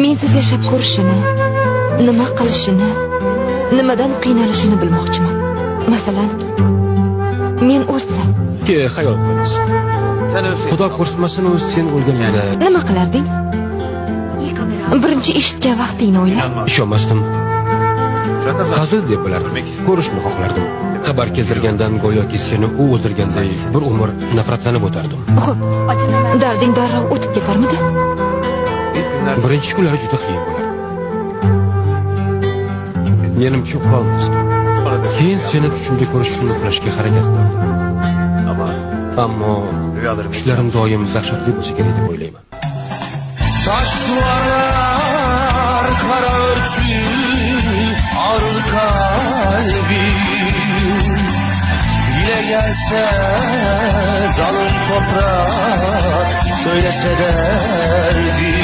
Mensiz yashab ko'rishini, nima qilishini, nimadan qiynalishini bilmoqchiman. Masalan, men o'lsam. Xayol qilamiz. Xudo ko'rsatmasin, sen o'lganingda Nima qilarding? Birinchi eshitgan vaqtingni o'yla. ishonmasdim. Hazil deb bilardim. Ko'rishni xohlardim. Xabar keltirgandan go'yoki seni u o'ldirganday bir umr nafratlanib o'tardim. Xo'p, darding darrov o'tib ketarmidi? Birinchi kunlari juda qiyin bo'lardi. Menimcha qoldi. Keyin seni tushimda ko'rishni uxlashga harakat qildim. Ammo tushlarim doim dahshatli bo'lsa kerak deb o'ylayman. Taş duvarlar, kara örtü, ağrı kalbim. Dile gelse zalim toprak, söylese derdim.